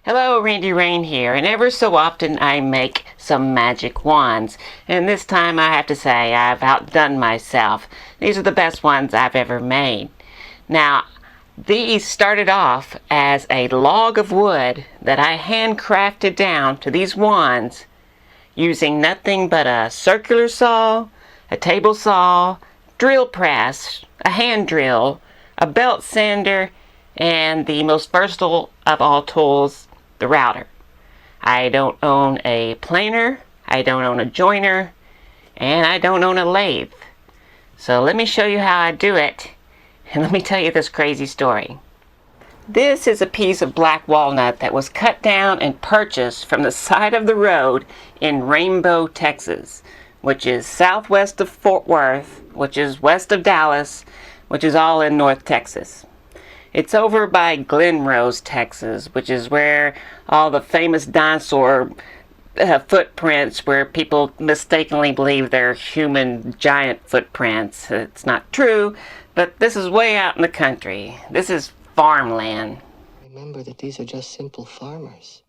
Hello, Randy Rain here, and ever so often I make some magic wands, and this time I have to say I've outdone myself. These are the best ones I've ever made. Now, these started off as a log of wood that I handcrafted down to these wands using nothing but a circular saw, a table saw, drill press, a hand drill, a belt sander, and the most versatile of all tools, the router. I don't own a planer, I don't own a joiner, and I don't own a lathe. So let me show you how I do it, and let me tell you this crazy story. This is a piece of black walnut that was cut down and purchased from the side of the road in Rainbow, Texas, which is southwest of Fort Worth, which is west of Dallas, which is all in North Texas. It's over by Glen Rose, Texas, which is where all the famous dinosaur footprints where people mistakenly believe they're human giant footprints. It's not true, but this is way out in the country. This is farmland. Remember that these are just simple farmers.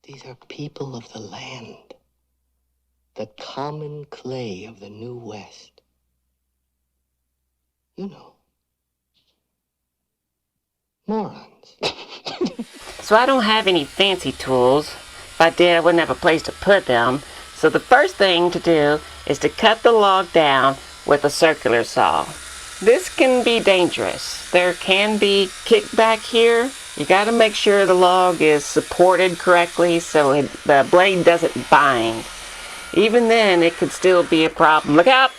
These are people of the land. The common clay of the New West. You know. Morons. So I don't have any fancy tools. If I did, I wouldn't have a place to put them. So the first thing to do is to cut the log down with a circular saw. This can be dangerous. There can be kickback here. You got to make sure the log is supported correctly so the blade doesn't bind. Even then, it could still be a problem. Look out!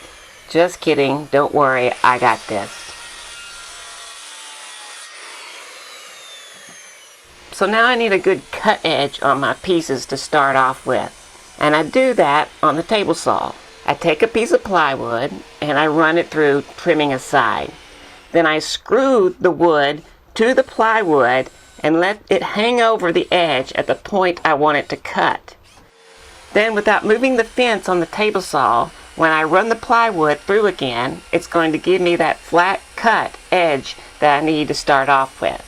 Just kidding. Don't worry. I got this. So now I need a good cut edge on my pieces to start off with. And I do that on the table saw. I take a piece of plywood and I run it through, trimming a side. Then I screw the wood to the plywood and let it hang over the edge at the point I want it to cut. Then, without moving the fence on the table saw, when I run the plywood through again, it's going to give me that flat cut edge that I need to start off with.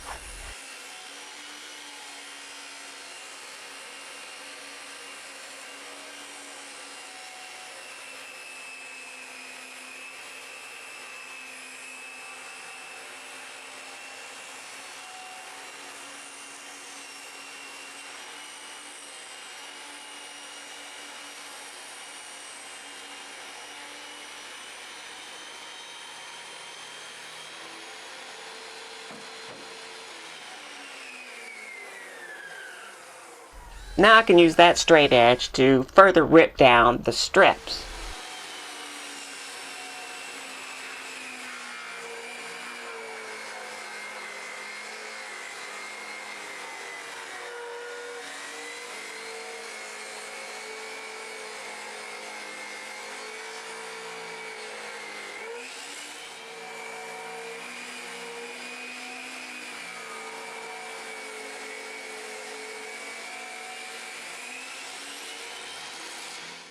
Now I can use that straight edge to further rip down the strips.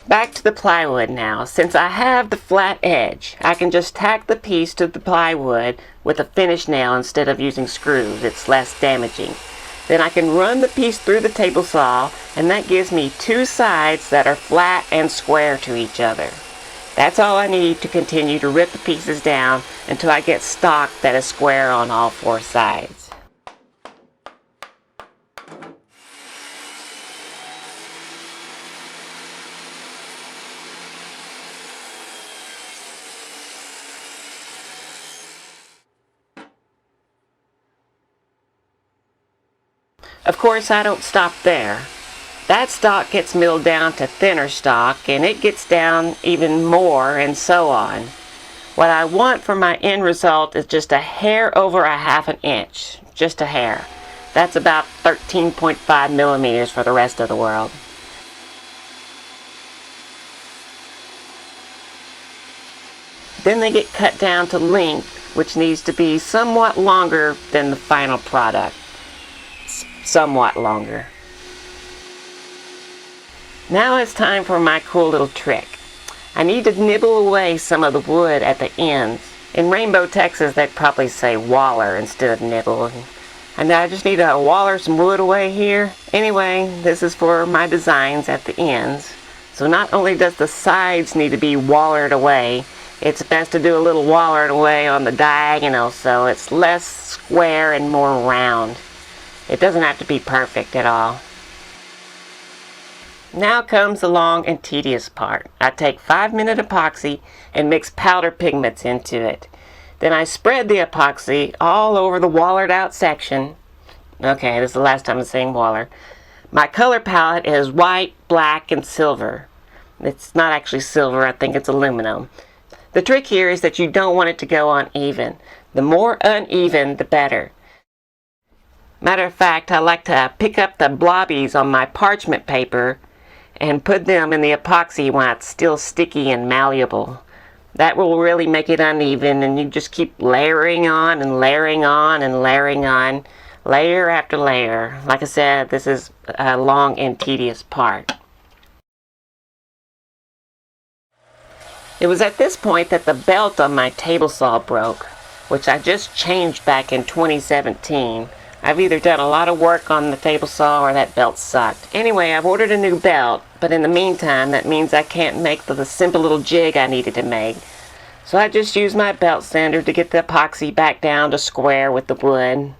Back to the plywood now. Since I have the flat edge, I can just tack the piece to the plywood with a finish nail instead of using screws. It's less damaging. Then I can run the piece through the table saw, and that gives me two sides that are flat and square to each other. That's all I need to continue to rip the pieces down until I get stock that is square on all four sides. Of course, I don't stop there. That stock gets milled down to thinner stock, and it gets down even more, and so on. What I want for my end result is just a hair over a half an inch. Just a hair. That's about 13.5 millimeters for the rest of the world. Then they get cut down to length, which needs to be somewhat longer than the final product. Somewhat longer. Now it's time for my cool little trick. I need to nibble away some of the wood at the ends. In Rainbow, Texas, they'd probably say waller instead of nibble. And now I just need to waller some wood away here. Anyway, this is for my designs at the ends. So not only does the sides need to be wallered away, it's best to do a little wallering away on the diagonal so it's less square and more round. It doesn't have to be perfect at all. Now comes the long and tedious part. I take 5-minute epoxy and mix powder pigments into it. Then I spread the epoxy all over the wallered out section. Okay, this is the last time I'm saying waller. My color palette is white, black, and silver. It's not actually silver, I think it's aluminum. The trick here is that you don't want it to go uneven. The more uneven, the better. Matter of fact, I like to pick up the blobbies on my parchment paper and put them in the epoxy while it's still sticky and malleable. That will really make it uneven, and you just keep layering on and layering on and layering on, layer after layer. Like I said, this is a long and tedious part. It was at this point that the belt on my table saw broke, which I just changed back in 2017. I've either done a lot of work on the table saw or that belt sucked. Anyway, I've ordered a new belt, but in the meantime, that means I can't make the simple little jig I needed to make. So I just used my belt sander to get the epoxy back down to square with the wood.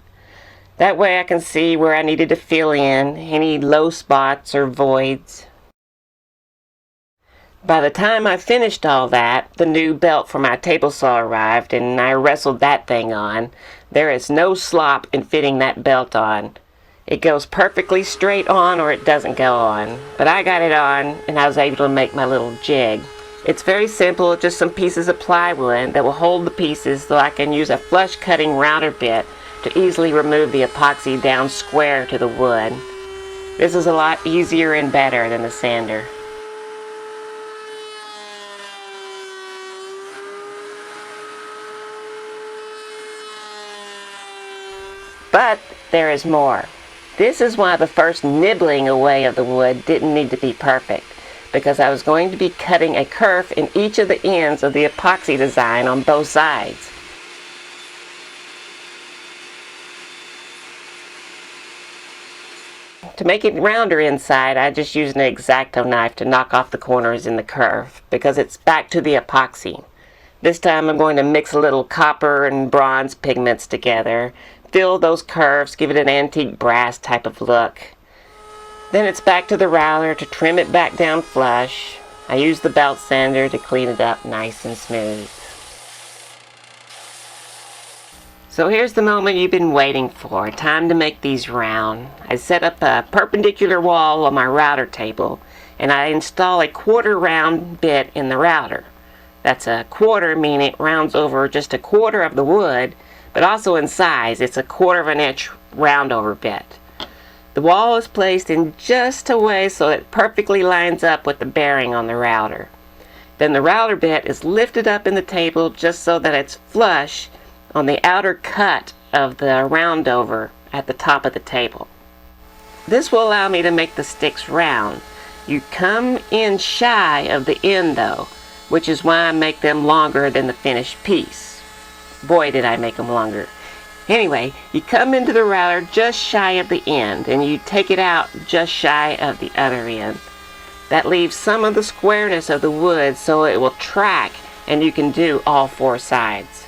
That way I can see where I needed to fill in any low spots or voids. By the time I finished all that, the new belt for my table saw arrived, and I wrestled that thing on. There is no slop in fitting that belt on. It goes perfectly straight on or it doesn't go on. But I got it on, and I was able to make my little jig. It's very simple, just some pieces of plywood that will hold the pieces so I can use a flush cutting router bit to easily remove the epoxy down square to the wood. This is a lot easier and better than the sander. But there is more. This is why the first nibbling away of the wood didn't need to be perfect, because I was going to be cutting a kerf in each of the ends of the epoxy design on both sides. To make it rounder inside, I just used an X-Acto knife to knock off the corners in the kerf, because it's back to the epoxy. This time I'm going to mix a little copper and bronze pigments together, fill those curves, give it an antique brass type of look. Then it's back to the router to trim it back down flush. I use the belt sander to clean it up nice and smooth. So here's the moment you've been waiting for. Time to make these round. I set up a perpendicular wall on my router table, and I install a quarter round bit in the router. That's a quarter, meaning it rounds over just a quarter of the wood, but also in size, it's a 1/4 inch round over bit. The wall is placed in just a way so it perfectly lines up with the bearing on the router. Then the router bit is lifted up in the table just so that it's flush on the outer cut of the round over at the top of the table. This will allow me to make the sticks round. You come in shy of the end though, which is why I make them longer than the finished piece. Boy, did I make them longer. Anyway, you come into the router just shy of the end, and you take it out just shy of the other end. That leaves some of the squareness of the wood so it will track, and you can do all 4 sides.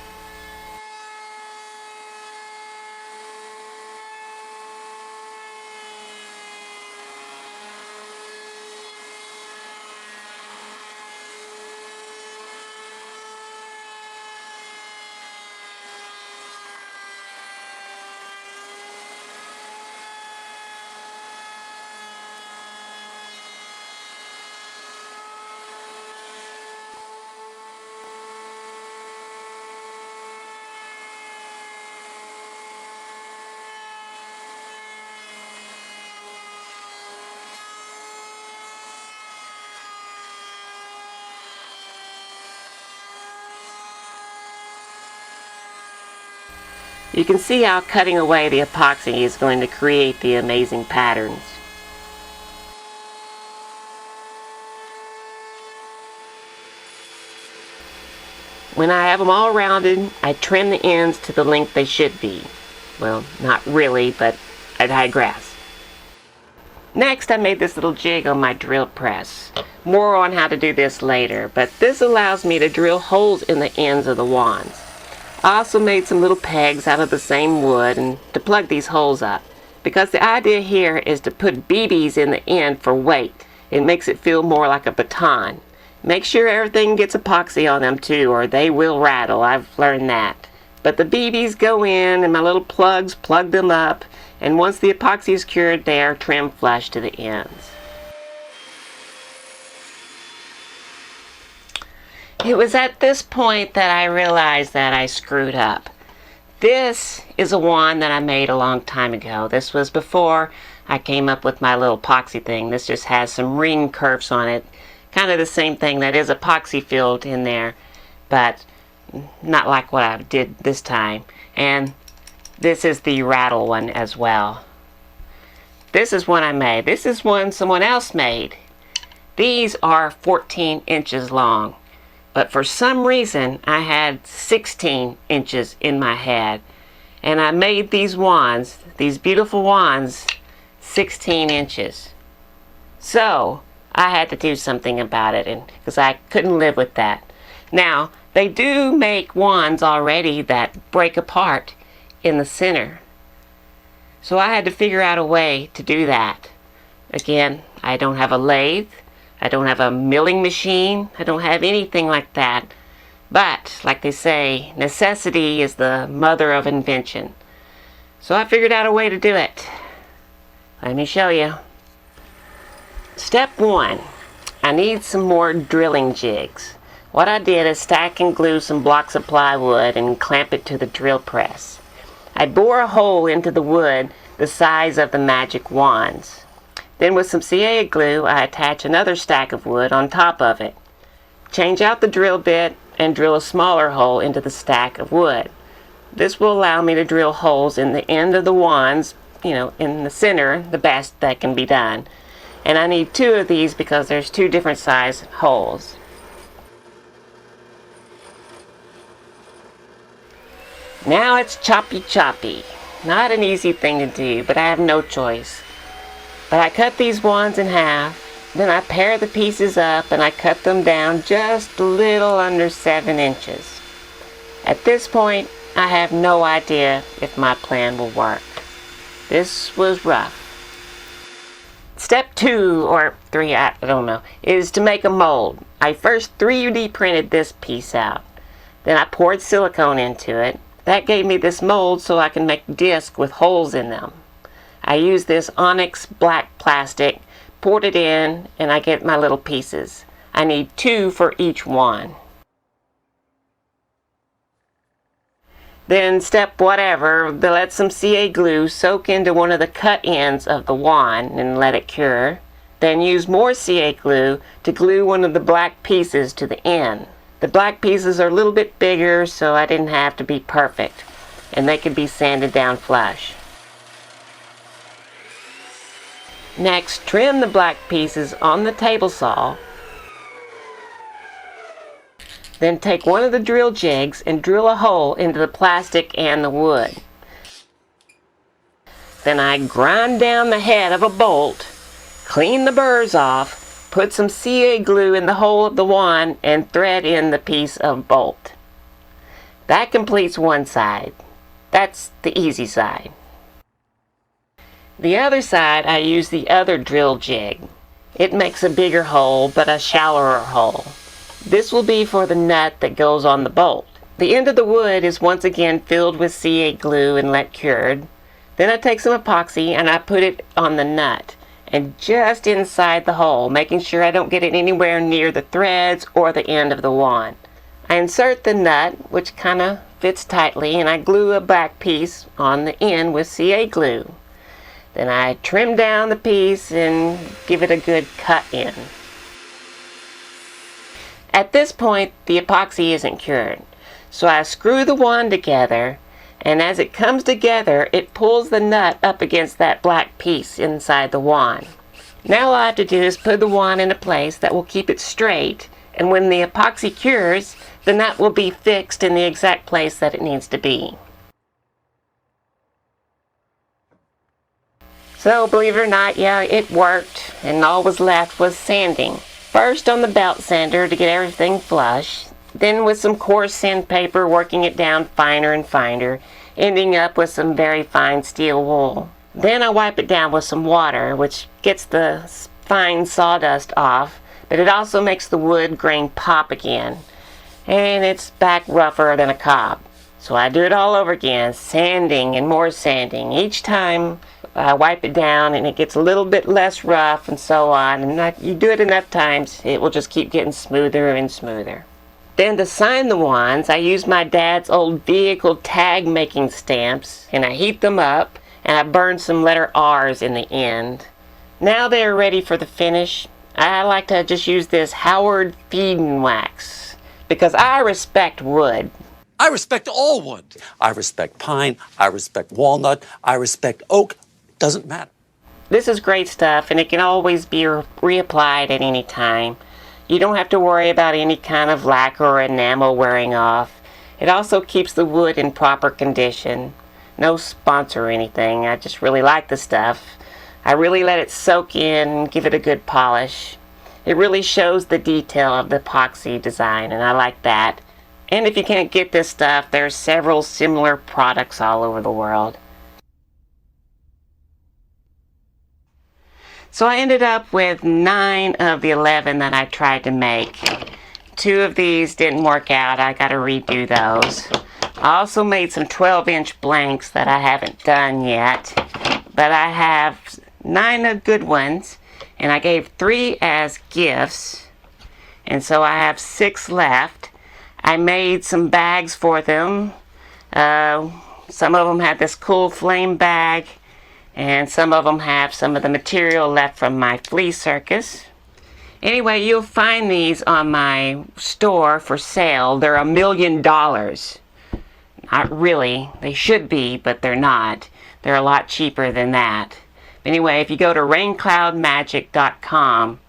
You can see how cutting away the epoxy is going to create the amazing patterns. When I have them all rounded, I trim the ends to the length they should be. Well, not really, but I digress. Next, I made this little jig on my drill press. More on how to do this later, but this allows me to drill holes in the ends of the wands. I also made some little pegs out of the same wood and to plug these holes up, because the idea here is to put BBs in the end for weight. It makes it feel more like a baton. Make sure everything gets epoxy on them too, or they will rattle. I've learned that. But the BBs go in and my little plugs plug them up, and once the epoxy is cured, they are trimmed flush to the ends. It was at this point that I realized that I screwed up. This is a wand that I made a long time ago. This was before I came up with my little epoxy thing. This just has some ring curves on it. Kind of the same thing that is epoxy filled in there, but not like what I did this time. And this is the rattle one as well. This is one I made. This is one someone else made. These are 14 inches long. But for some reason, I had 16 inches in my head. And I made these wands, these beautiful wands, 16 inches. So, I had to do something about it, and because I couldn't live with that. Now, they do make wands already that break apart in the center. So I had to figure out a way to do that. Again, I don't have a lathe. I don't have a milling machine. I don't have anything like that. But, like they say, necessity is the mother of invention. So I figured out a way to do it. Let me show you. Step 1. I need some more drilling jigs. What I did is stack and glue some blocks of plywood and clamp it to the drill press. I bore a hole into the wood the size of the magic wands. Then with some CA glue, I attach another stack of wood on top of it. Change out the drill bit and drill a smaller hole into the stack of wood. This will allow me to drill holes in the end of the wands, in the center, the best that can be done. And I need 2 of these because there's 2 different size holes. Now it's choppy. Not an easy thing to do, but I have no choice. But I cut these wands in half, then I pair the pieces up and I cut them down just a little under 7 inches. At this point, I have no idea if my plan will work. This was rough. Step 2 or 3, I don't know, is to make a mold. I first 3D printed this piece out. Then I poured silicone into it. That gave me this mold so I can make discs with holes in them. I used this onyx black plastic, poured it in, and I get my little pieces. I need 2 for each wand. Then step whatever, let some CA glue soak into one of the cut ends of the wand and let it cure. Then use more CA glue to glue one of the black pieces to the end. The black pieces are a little bit bigger, so I didn't have to be perfect, and they could be sanded down flush. Next, trim the black pieces on the table saw. Then take one of the drill jigs and drill a hole into the plastic and the wood. Then I grind down the head of a bolt, clean the burrs off, put some CA glue in the hole of the wand, and thread in the piece of bolt. That completes one side. That's the easy side. The other side, I use the other drill jig. It makes a bigger hole, but a shallower hole. This will be for the nut that goes on the bolt. The end of the wood is once again filled with CA glue and let cured. Then I take some epoxy and I put it on the nut and just inside the hole, making sure I don't get it anywhere near the threads or the end of the wand. I insert the nut, which kind of fits tightly, and I glue a back piece on the end with CA glue. Then I trim down the piece and give it a good cut in. At this point, the epoxy isn't cured, so I screw the wand together, and as it comes together, it pulls the nut up against that black piece inside the wand. Now all I have to do is put the wand in a place that will keep it straight, and when the epoxy cures, the nut will be fixed in the exact place that it needs to be. So, believe it or not, yeah, it worked, and all was left was sanding. First on the belt sander to get everything flush, then with some coarse sandpaper working it down finer and finer, ending up with some very fine steel wool. Then I wipe it down with some water, which gets the fine sawdust off, but it also makes the wood grain pop again, and it's back rougher than a cob. So I do it all over again, sanding and more sanding. Each time I wipe it down and it gets a little bit less rough and so on, and you do it enough times, it will just keep getting smoother and smoother. Then to sign the wands, I use my dad's old vehicle tag making stamps, and I heat them up, and I burn some letter R's in the end. Now they're ready for the finish. I like to just use this Howard feed-in wax, because I respect wood. I respect all wood. I respect pine, I respect walnut, I respect oak. Doesn't matter. This is great stuff, and it can always be reapplied at any time. You don't have to worry about any kind of lacquer or enamel wearing off. It also keeps the wood in proper condition. No sponsor or anything. I just really like the stuff. I really let it soak in and give it a good polish. It really shows the detail of the epoxy design, and I like that. And if you can't get this stuff, there's several similar products all over the world. So I ended up with 9 of the 11 that I tried to make. 2 of these didn't work out. I got to redo those. I also made some 12-inch blanks that I haven't done yet. But I have 9 good ones, and I gave 3 as gifts. And so I have 6 left. I made some bags for them. Some of them had this cool flame bag, and some of them have some of the material left from my flea circus. Anyway, you'll find these on my store for sale. They're $1 million. Not really. They should be, but they're not. They're a lot cheaper than that. Anyway, if you go to raincloudmagic.com,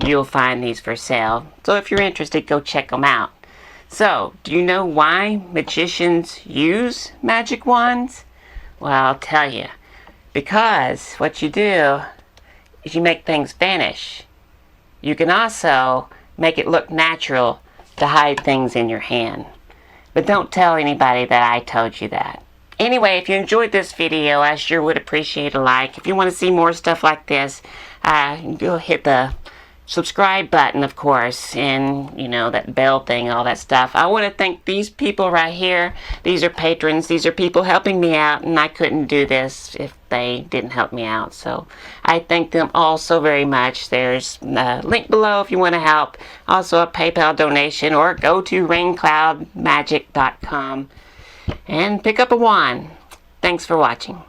you'll find these for sale. So if you're interested, go check them out. So, do you know why magicians use magic wands? Well, I'll tell you. Because what you do is you make things vanish. You can also make it look natural to hide things in your hand. But don't tell anybody that I told you that. Anyway, if you enjoyed this video, I sure would appreciate a like. If you want to see more stuff like this, you'll hit the subscribe button, of course, and, you know, that bell thing, all that stuff. I want to thank these people right here. These are patrons. These are people helping me out, and I couldn't do this if they didn't help me out. So I thank them all so very much. There's a link below if you want to help. Also a PayPal donation, or go to raincloudmagic.com and pick up a wand. Thanks for watching.